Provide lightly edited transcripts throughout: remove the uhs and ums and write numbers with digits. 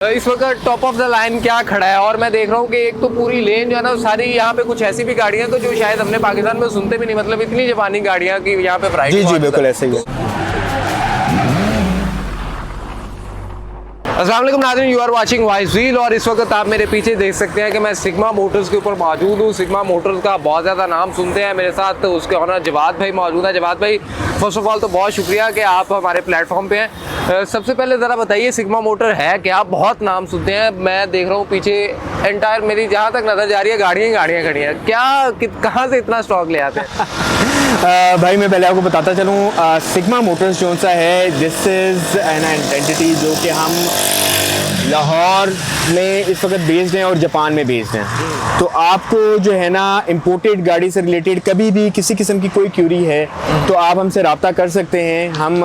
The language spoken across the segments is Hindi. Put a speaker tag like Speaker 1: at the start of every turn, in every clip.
Speaker 1: इस वक्त टॉप ऑफ द लाइन क्या खड़ा है और मैं देख रहा हूँ कि एक तो पूरी लेन जो है ना सारी यहाँ पे कुछ ऐसी भी गाड़ियाँ तो जो शायद हमने पाकिस्तान में सुनते भी नहीं, मतलब इतनी जापानी गाड़ियाँ की यहाँ पे प्राइस।
Speaker 2: जी बिल्कुल ऐसे ही है।
Speaker 1: अस्सलाम वालेकुम नाज़रीन, you are watching Voice Wheel और इस वक्त आप मेरे पीछे देख सकते हैं कि मैं सिग्मा मोटर्स के ऊपर मौजूद हूँ। सिग्मा मोटर्स का बहुत ज़्यादा नाम सुनते हैं। मेरे साथ उसके ऑनर जवाद भाई मौजूद है। जवाद भाई, फर्स्ट ऑफ ऑल तो बहुत शुक्रिया कि आप हमारे प्लेटफॉर्म पे हैं। सबसे पहले ज़रा बताइए सिग्मा मोटर है क्या? बहुत नाम सुनते हैं, मैं देख रहा हूँ पीछे एंटायर मेरी जहाँ तक नज़र जा रही है गाड़ियाँ खड़ी हैं। क्या कहाँ से इतना स्टॉक ले आते हैं?
Speaker 2: भाई मैं पहले आपको बताता चलूँ, सिग्मा मोटर्स जो सा है दिस इज़ एन एंटिटी जो कि हम लाहौर में इस वक्त बेस्ड हैं और जापान में बेस्ड हैं। तो आपको जो है ना इंपोर्टेड गाड़ी से रिलेटेड कभी भी किसी किस्म की कोई क्यूरी है तो आप हमसे रब्ता कर सकते हैं। हम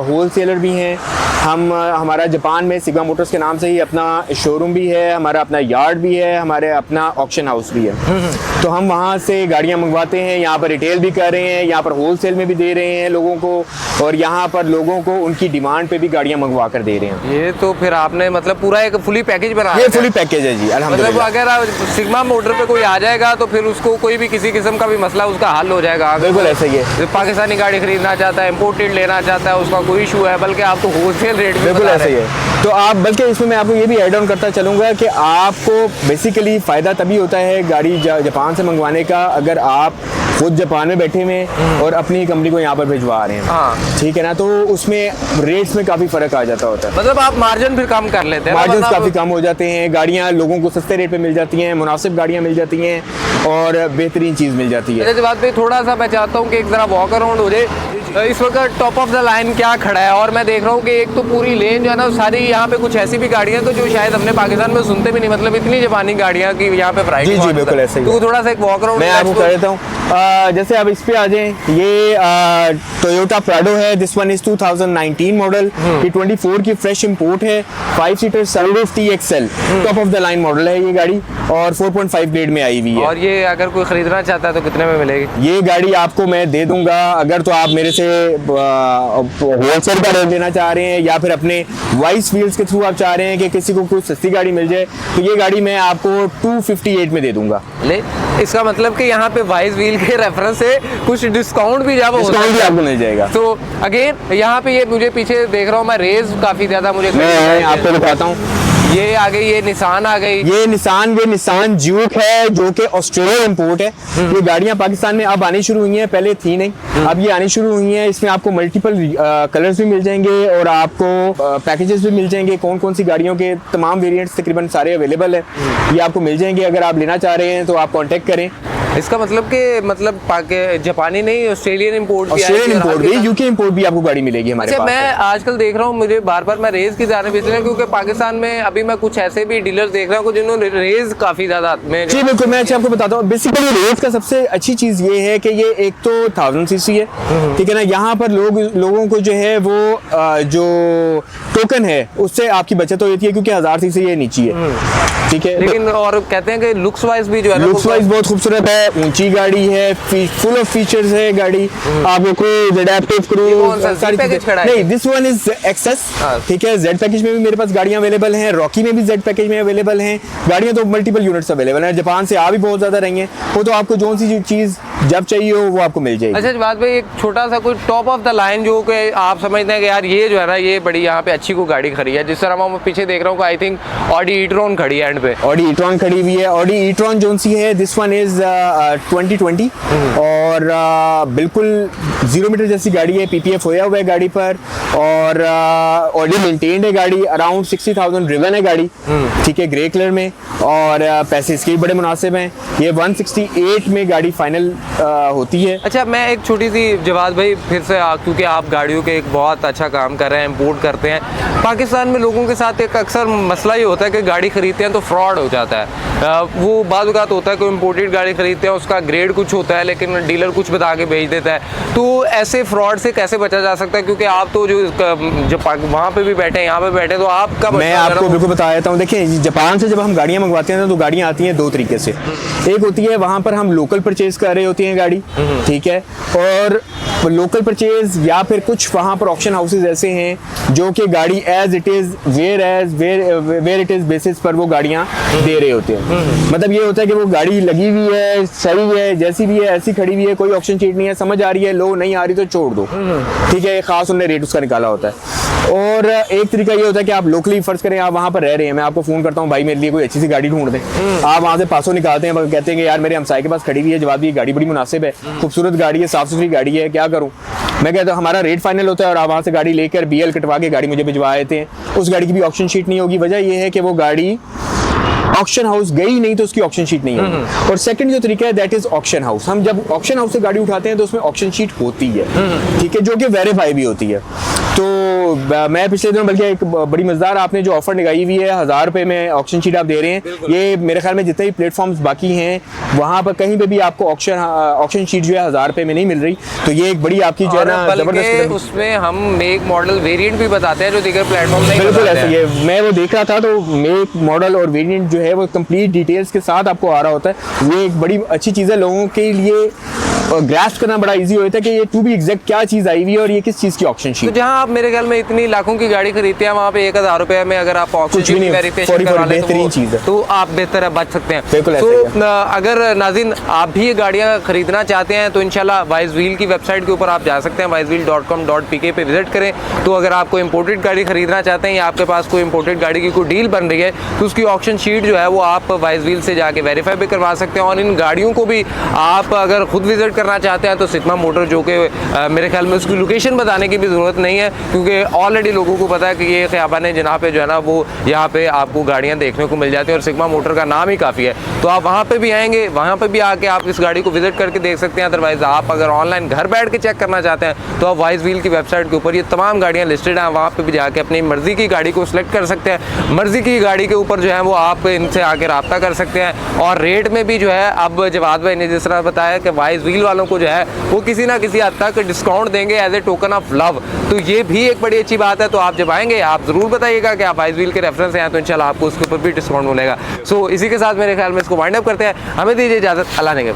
Speaker 2: होल सेलर भी हैं। हमारा जापान में सिग्मा मोटर्स के नाम से ही अपना शोरूम भी है, हमारा अपना यार्ड भी है, हमारे अपना ऑक्शन हाउस भी है। तो हम वहाँ से गाड़ियाँ मंगवाते हैं, यहाँ पर रिटेल भी कर रहे हैं, यहाँ पर होल सेल में भी दे रहे हैं लोगों को, और यहाँ पर लोगों को उनकी डिमांड पे भी गाड़ियाँ मंगवा कर दे रहे हैं।
Speaker 1: ये तो फिर आपने मतलब पूरा एक फुली पैकेज बना,
Speaker 2: ये फुली पैकेज है जी अल्हम्दुलिल्लाह।
Speaker 1: मतलब अगर सिग्मा मोटर पे कोई आ जाएगा तो फिर उसको कोई भी किसी किस्म का भी मसला उसका हल हो जाएगा।
Speaker 2: बिल्कुल ऐसा ही है।
Speaker 1: पाकिस्तानी गाड़ी खरीदना चाहता है, इम्पोर्टेड लेना चाहता है, उसका कोई इशू है, बल्कि आपको होलसेल रेट में
Speaker 2: बिल्कुल ऐसा ही है। तो आप बल्कि इसमें मैं आपको ये भी ऐड ऑन करता चलूँगा कि आपको बेसिकली फ़ायदा तभी होता है गाड़ी जापान से मंगवाने का अगर आप खुद जापान में बैठे हुए और अपनी कंपनी को यहाँ पर भिजवा रहे हैं।
Speaker 1: हाँ
Speaker 2: ठीक है ना, तो उसमें रेट्स में काफ़ी फ़र्क आ जाता होता है।
Speaker 1: मतलब आप मार्जिन फिर कम कर लेते हैं,
Speaker 2: मार्जिन काफ़ी कम हो जाते हैं, गाड़ियाँ लोगों को सस्ते रेट पे मिल जाती हैं, मुनासिब गाड़ियाँ मिल जाती हैं और बेहतरीन चीज़ मिल जाती है।
Speaker 1: इस बात पे थोड़ा सा मैं चाहता हूँ कि एक ज़रा वॉक अराउंड हो जाए। इस वक्त टॉप ऑफ द लाइन क्या खड़ा है और मैं देख रहा हूँ कि एक तो पूरी लेन जो है ना सारी यहाँ पे कुछ ऐसी भी गाड़ियाँ तो जो शायद हमने पाकिस्तान में सुनते भी नहीं, मतलब इतनी जापानी गाड़ियाँ की यहाँ पे प्राइस।
Speaker 2: जी बिल्कुल ऐसे ही।
Speaker 1: तो थोड़ा सा एक वॉक अराउंड
Speaker 2: मैं आपको कर देता हूँ। जैसे आप इस पे आ जाएं, ये टोयोटा प्राडो है, दिस वन इज 2019 मॉडल, ये 24 की फ्रेश इंपोर्ट है, 5 seater sunroof TXL top of the line model है ये गाड़ी और 4.5 ग्रेड में आई हुई है।
Speaker 1: और ये अगर कोई खरीदना चाहता है तो कितने में मिलेगी?
Speaker 2: ये गाड़ी आपको मैं दे दूंगा, अगर तो आप मेरे से होलसेल का रेट लेना चाह रहे हैं या फिर अपने वाइस व्हील्स के थ्रू आप चाह रहे हैं कि किसी को कोई सस्ती गाड़ी मिल जाए तो ये गाड़ी मैं आपको 258 में दे दूंगा।
Speaker 1: ले इसका मतलब कि यहाँ पे वाइस व्हील के रेफरेंस से कुछ डिस्काउंट भी जब
Speaker 2: आपको मिल जाएगा।
Speaker 1: तो अगेन यहाँ पे ये मुझे पीछे देख रहा हूँ मैं, रेस काफी ज्यादा मुझे
Speaker 2: मैं आपको दिखाता हूँ।
Speaker 1: ये आ गई, ये निसान आ गई,
Speaker 2: ये निसान ज्यूक है जो कि ऑस्ट्रेलिया इंपोर्ट है। ये गाड़ियां पाकिस्तान में अब आनी शुरू हुई हैं, पहले थी नहीं, अब ये आनी शुरू हुई हैं। इसमें आपको मल्टीपल कलर्स भी मिल जाएंगे और आपको पैकेजेस भी मिल जाएंगे। कौन कौन सी गाड़ियों के तमाम वेरिएंट्स तकरीबन सारे अवेलेबल है, ये आपको मिल जाएंगे। अगर आप लेना चाह रहे हैं तो आप कॉन्टेक्ट करें।
Speaker 1: इसका मतलब कि जापानी नहीं, ऑस्ट्रेलियन इंपोर्ट
Speaker 2: भी, यूके इंपोर्ट भी आपको गाड़ी मिलेगी हमारे पास।
Speaker 1: मैं आजकल देख रहा हूँ, मुझे बार बार मैं रेस की जाने इसलिए क्योंकि पाकिस्तान में अभी मैं कुछ ऐसे भी डीलर्स देख रहा हूँ जिन्होंने रेस काफी ज्यादा में। जी
Speaker 2: बिल्कुल, मैं आपको बताता हूँ। बेसिकली रेस का सबसे अच्छी चीज ये है कि ये एक तो 1000 सीसी है, ठीक है ना। यहाँ पर लोगों को जो है वो जो टोकन है उससे आपकी बचत हो जाती है क्योंकि 1000 सीसी ये नीचे है, ठीक है।
Speaker 1: लेकिन और कहते हैं कि लुक्स वाइज भी जो है,
Speaker 2: लुक्स वाइज बहुत खूबसूरत है, ऊंची गाड़ी है, फुल ऑफ फीचर्स है गाड़ी। आपको कोई एडेप्टिव क्रूज सारी चीजें नहीं, दिस वन इज एक्सेस, ठीक है। जेड पैकेज में भी मेरे पास गाड़ियां अवेलेबल हैं, रॉकी में भी जेड पैकेज में अवेलेबल हैं गाड़ियां, तो मल्टीपल यूनिट्स अवेलेबल हैं। जापान से आ भी बहुत ज्यादा रही हैं, वो तो आपको जो सी चीज जब चाहिए हो वो आपको मिल जाएगी।
Speaker 1: अच्छा बात भाई, एक छोटा सा कोई टॉप ऑफ द लाइन जो कि आप समझते हैं कि यार ये जो है ना ये बड़ी यहाँ पे अच्छी को गाड़ी खड़ी है, जिस तरह मैं पीछे देख रहा हूँ आई थिंक ऑडी ई-ट्रॉन खड़ी है एंड पे।
Speaker 2: ऑडी ई-ट्रॉन खड़ी हुई है। ऑडी ई-ट्रॉन जो सी है दिस वन इज 2020 और बिल्कुल 0 मीटर जैसी गाड़ी है, PPF होया हुआ है गाड़ी पर और ऑडी मेंटेन्ड है गाड़ी, अराउंड 60,000 ड्रिवन है गाड़ी, ठीक है, ग्रे कलर में और पैसे इसके बड़े मुनासिब हैं। ये 168 में गाड़ी फाइनल होती है।
Speaker 1: अच्छा मैं एक छोटी सी जवाब भाई फिर से क्योंकि आप गाड़ियों के एक बहुत अच्छा काम कर रहे हैं, इंपोर्ट करते हैं। पाकिस्तान में लोगों के साथ एक अक्सर मसला ये होता है कि गाड़ी खरीदते हैं तो फ्रॉड हो जाता है। वो बाद वक़्त होता है कोई इंपोर्टेड गाड़ी खरीदते हैं, उसका ग्रेड कुछ होता है लेकिन डीलर कुछ बता के भेज देता है। तो ऐसे फ्रॉड से कैसे बचा जा सकता है? क्योंकि आप तो जो वहाँ पे भी बैठे हैं, यहाँ पे बैठे, तो आपका
Speaker 2: मैं आपको बिल्कुल बता देता हूँ। देखिए जापान से जब हम गाड़ियाँ मंगवाते हैं तो गाड़ियाँ आती हैं दो तरीके से। एक होती है वहाँ पर हम लोकल परचेज कर रहे होती हैं गाड़ी, ठीक है, और लोकल परचेज या फिर कुछ वहाँ पर ऑक्शन हाउसेज ऐसे हैं जो कि गाड़ी as it is where it is basis पर वो गाड़ियाँ दे रहे होते हैं। मतलब ये होता है कि वो गाड़ी लगी हुई है, सही है, जैसी भी है ऐसी खड़ी हुई है, कोई ऑक्शन शीट नहीं है, समझ आ रही है लो, नहीं आ रही तो छोड़ दो, ठीक है, खास उन्होंने रेट उसका निकाला होता है। और एक तरीका ये होता है कि आप लोकली फर्ज करें आप वहाँ पर रह रहे हैं, मैं आपको फ़ोन करता हूँ भाई मेरे लिए कोई अच्छी सी गाड़ी ढूंढ दें, आप वहाँ से पासों निकालते हैं, कहते हैं कि यार मेरे हमसाये के पास खड़ी हुई है, जवाब दी गाड़ी बड़ी मुनासिब है, खूबसूरत गाड़ी है, साफ़ सुथरी गाड़ी है, क्या करूँ। मैं कहता हूँ हमारा रेट फाइनल होता है और आप वहाँ से गाड़ी लेकर BL कटवा के गाड़ी मुझे भिजवा देते हैं। उस गाड़ी की भी ऑक्शन शीट नहीं होगी, वजह यह है कि वो गाड़ी ऑक्शन हाउस गई नहीं तो उसकी ऑक्शन शीट नहीं है। और सेकंड जो तरीका है दैट इज ऑक्शन हाउस। हम जब ऑक्शन हाउस से गाड़ी उठाते हैं तो उसमें ऑक्शन शीट होती है, ठीक है, जो कि वेरीफाई भी होती है। तो मैं पिछले दिनों बल्कि एक बड़ी मजेदार आपने जो ऑफर लगाई हुई है 1000 रुपये में ऑक्शन शीट आप दे रहे हैं, ये मेरे ख्याल में जितने भी प्लेटफॉर्म्स बाकी हैं वहाँ पर कहीं पे भी आपको ऑक्शन शीट जो है 1000 रुपये में नहीं मिल रही। तो ये एक बड़ी आपकी जो है ना जबरदस्त,
Speaker 1: उसमें हम मेक मॉडल वेरिएंट भी बताते हैं जो दीगर प्लेटफॉर्म नहीं
Speaker 2: बिल्कुल ऐसे ही है। मैं वो देख रहा था तो मेक मॉडल और वेरिएंट जो है वो कंप्लीट डिटेल्स के साथ आपको आ रहा होता है। ये एक बड़ी अच्छी चीज़ है, लोगों के लिए ग्रास्प करना बड़ा इजी होता है कि ये टू बी एग्जैक्ट क्या चीज़ आई हुई है और ये किस चीज़ की ऑक्शन शीट।
Speaker 1: तो जहाँ आप मेरे ख्याल में इतनी लाखों की गाड़ी खरीदते हैं वहाँ पे 1000 रुपये में अगर आप ऑक्शन शीट वेरिफिकेशन करवा लें
Speaker 2: बेहतरीन चीज़ है,
Speaker 1: तो आप बेहतर बच सकते हैं।
Speaker 2: बिल्कुल
Speaker 1: तो अगर नाज़रीन आप भी ये गाड़ियाँ खरीदना चाहते हैं तो इंशाल्लाह वाइज व्हील की वेबसाइट के ऊपर आप जा सकते हैं, wisewheel.com.pk पे विजिट करें। तो अगर आप कोई इंपोर्टेड गाड़ी खरीदना चाहते हैं या आपके पास कोई इंपोर्टेड गाड़ी की कोई डील बन रही है तो उसकी ऑक्शन शीट जो है वो आप वाइज व्हील से जाके वेरीफाई भी करवा सकते हैं। और इन गाड़ियों को भी आप अगर खुद विजिट करना चाहते हैं तो सिग्मा मोटर, जो कि मेरे ख्याल में उसकी लोकेशन बताने की भी ज़रूरत नहीं है क्योंकि ऑलरेडी लोगों को पता है कि ये ख़ियाबान जनाब पे जो है ना वो यहाँ पे आपको गाड़ियाँ देखने को मिल जाती हैं और सिग्मा मोटर का नाम ही काफ़ी है। तो आप वहाँ पे भी आएंगे, वहाँ पे भी आके आप इस गाड़ी को विजिट करके देख सकते हैं। अदरवाइज़ आप अगर ऑनलाइन घर बैठ के चेक करना चाहते हैं तो आप वाइज व्हील की वेबसाइट के ऊपर ये तमाम गाड़ियाँ लिस्टेड हैं, वहाँ पर भी जाके अपनी मर्ज़ी की गाड़ी को सिलेक्ट कर सकते हैं। मर्ज़ी की गाड़ी के ऊपर जो है वो आप इनसे आके रब्ता कर सकते हैं। और रेट में भी जो है अब जवाद भाई ने जिस तरह बताया कि वाइज व्हील वालों को जो है वो किसी ना किसी हद तक डिस्काउंट देंगे as a token of love, तो ये भी एक बड़ी अच्छी बात है। तो आप जब आएंगे आप ज़रूर बताइएगा कि आप वाइज व्हील के रेफरेंस से आए तो इंशाल्लाह आपको उसके ऊपर भी डिस्काउंट मिलेगा। सो इसी के साथ मेरे ख्याल में इसको वाइंड अप करते हैं। हमें दीजिए इजाज़त, अल्लाह ने के बाद।